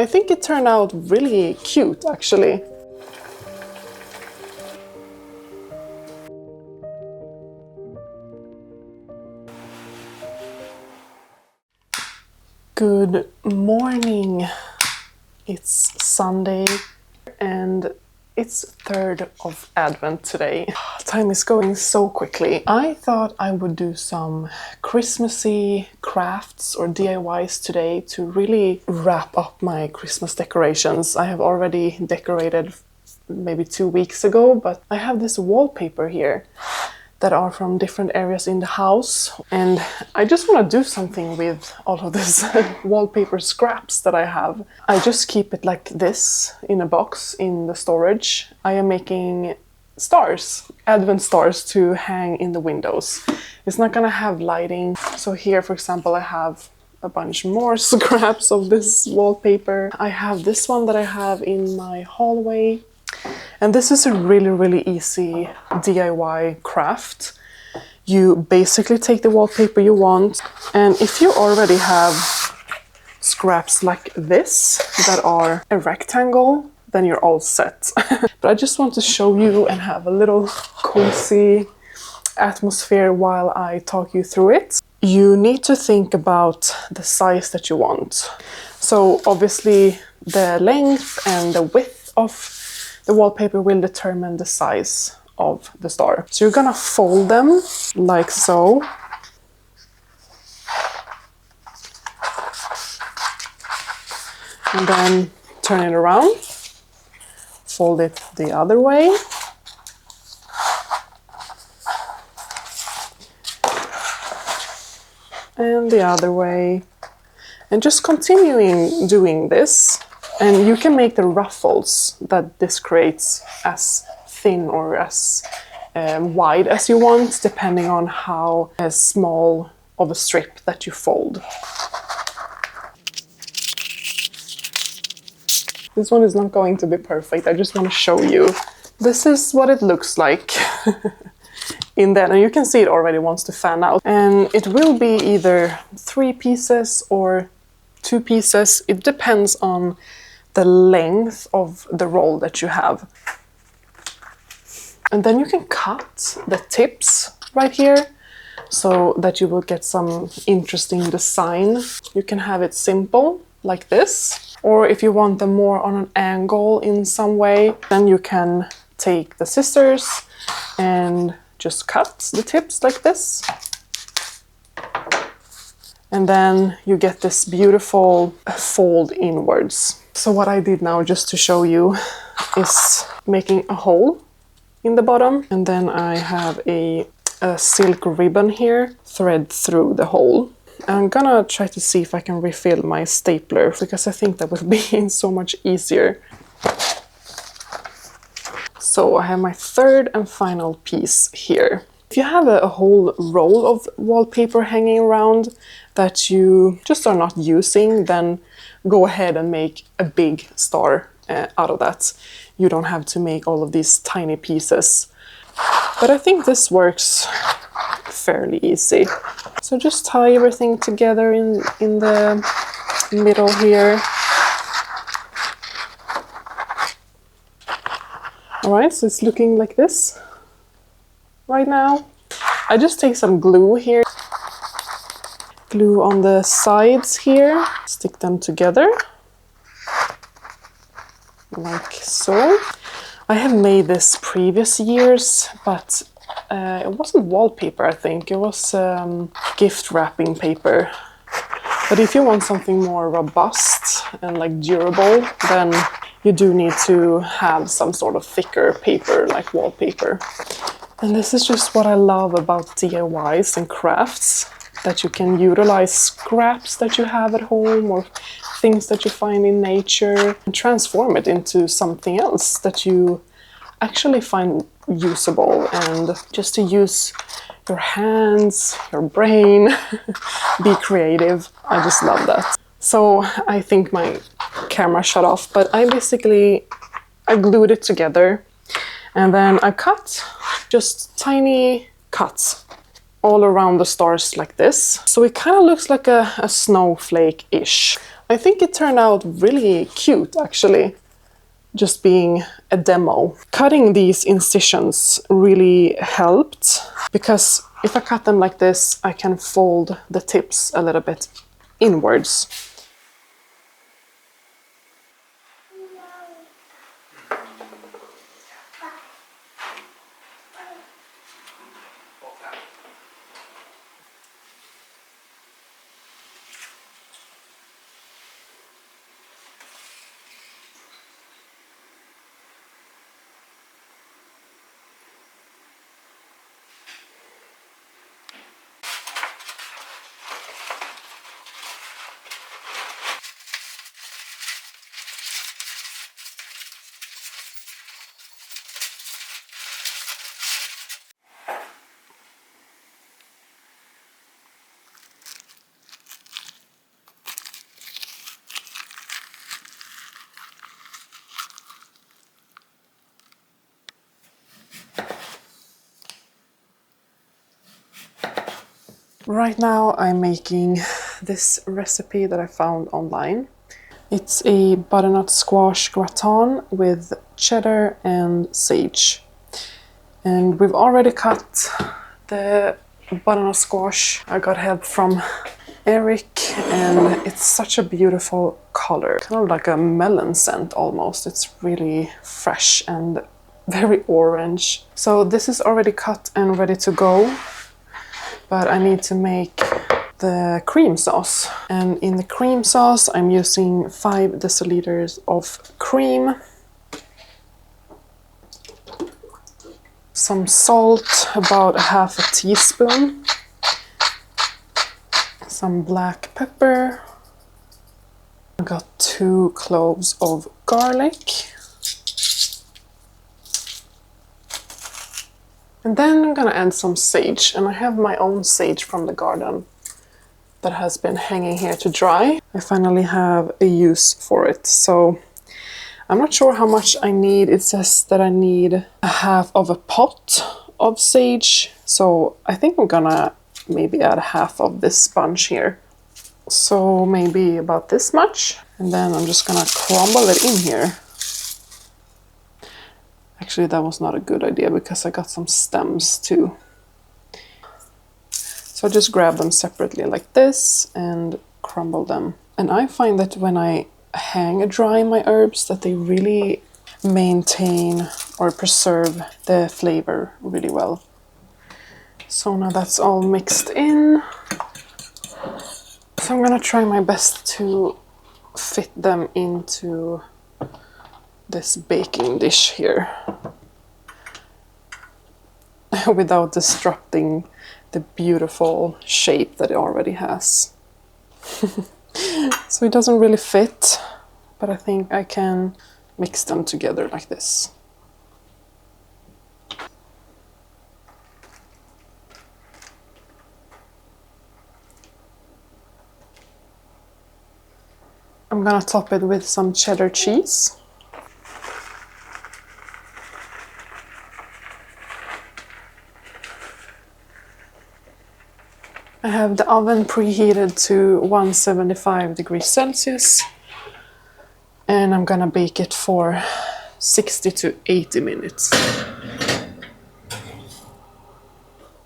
I think it turned out really cute, actually. Good morning. It's Sunday and it's 3rd of Advent today. Time is going so quickly. I thought I would do some Christmassy crafts or DIYs today to really wrap up my Christmas decorations. I have already decorated maybe 2 weeks ago, but I have this wallpaper here that are from different areas in the house, and I just want to do something with all of this wallpaper scraps that I have. I just keep it like this in a box in the storage. I am making stars, Advent stars, to hang in the windows. It's not gonna have lighting, so here, for example, I have a bunch more scraps of this wallpaper. I have this one that I have in my hallway. And this is a really easy DIY craft. You basically take the wallpaper you want, and if you already have scraps like this that are a rectangle, then you're all set. But I just want to show you and have a little cozy atmosphere while I talk you through it. You need to think about the size that you want. So obviously the length and the width of the wallpaper will determine the size of the star. So you're gonna fold them like so. And then turn it around. Fold it the other way. And the other way. And just continuing doing this. And you can make the ruffles that this creates as thin or as wide as you want, depending on how small of a strip that you fold. This one is not going to be perfect, I just want to show you. This is what it looks like in there, and you can see it already wants to fan out. And it will be either 3 pieces or 2 pieces, it depends on the length of the roll that you have. And then you can cut the tips right here so that you will get some interesting design. You can have it simple like this, or if you want them more on an angle in some way, then you can take the scissors and just cut the tips like this. And then you get this beautiful fold inwards. So what I did now, just to show you, is making a hole in the bottom. And then I have a silk ribbon here, thread through the hole. I'm gonna try to see if I can refill my stapler, because I think that will be so much easier. So I have my 3rd and final piece here. If you have a whole roll of wallpaper hanging around that you just are not using, then go ahead and make a big star out of that. You don't have to make all of these tiny pieces. But I think this works fairly easy. So just tie everything together in the middle here. Alright, so it's looking like this right now. I just take some glue here. Glue on the sides here. Stick them together. Like so. I have made this previous years, but it wasn't wallpaper, I think. It was gift wrapping paper. But if you want something more robust and like durable, then you do need to have some sort of thicker paper, like wallpaper. And this is just what I love about DIYs and crafts, that you can utilize scraps that you have at home or things that you find in nature and transform it into something else that you actually find usable, and just to use your hands, your brain, be creative. I just love that. So I think my camera shut off, but I glued it together, and then I cut just tiny cuts all around the stars like this. So it kind of looks like a snowflake-ish. I think it turned out really cute actually, just being a demo. Cutting these incisions really helped because if I cut them like this, I can fold the tips a little bit inwards. Right now I'm making this recipe that I found online. It's a butternut squash gratin with cheddar and sage. And we've already cut the butternut squash. I got help from Eric and it's such a beautiful color. Kind of like a melon scent almost. It's really fresh and very orange. So this is already cut and ready to go. But I need to make the cream sauce. And in the cream sauce, I'm using 5 deciliters of cream, some salt, about a half a teaspoon, some black pepper. I got 2 cloves of garlic. And then I'm gonna add some sage, and I have my own sage from the garden that has been hanging here to dry. I finally have a use for it, so I'm not sure how much I need. It says that I need a half of a pot of sage, so I think I'm gonna maybe add half of this bunch here. So maybe about this much, and then I'm just gonna crumble it in here. Actually, that was not a good idea because I got some stems too. So I just grab them separately like this and crumble them. And I find that when I hang dry my herbs that they really maintain or preserve the flavor really well. So now that's all mixed in. So I'm gonna try my best to fit them into this baking dish here without disrupting the beautiful shape that it already has. So it doesn't really fit, but I think I can mix them together like this. I'm gonna top it with some cheddar cheese. I have the oven preheated to 175 degrees Celsius and I'm gonna bake it for 60 to 80 minutes.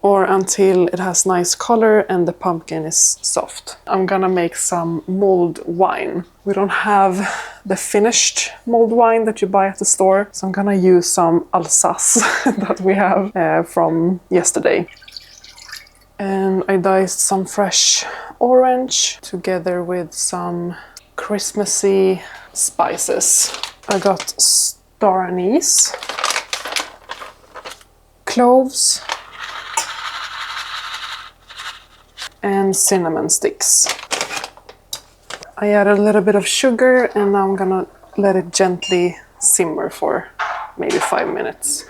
Or until it has nice color and the pumpkin is soft. I'm gonna make some mulled wine. We don't have the finished mulled wine that you buy at the store, so I'm gonna use some Alsace that we have from yesterday. And I diced some fresh orange together with some Christmassy spices. I got star anise, cloves, and cinnamon sticks. I added a little bit of sugar and now I'm gonna let it gently simmer for maybe 5 minutes.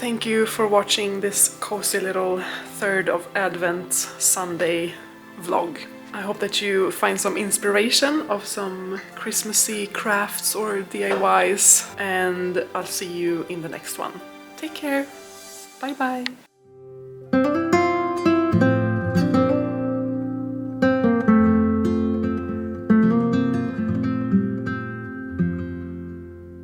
Thank you for watching this cozy little 3rd of Advent Sunday vlog. I hope that you find some inspiration of some Christmassy crafts or DIYs, and I'll see you in the next one. Take care. Bye bye.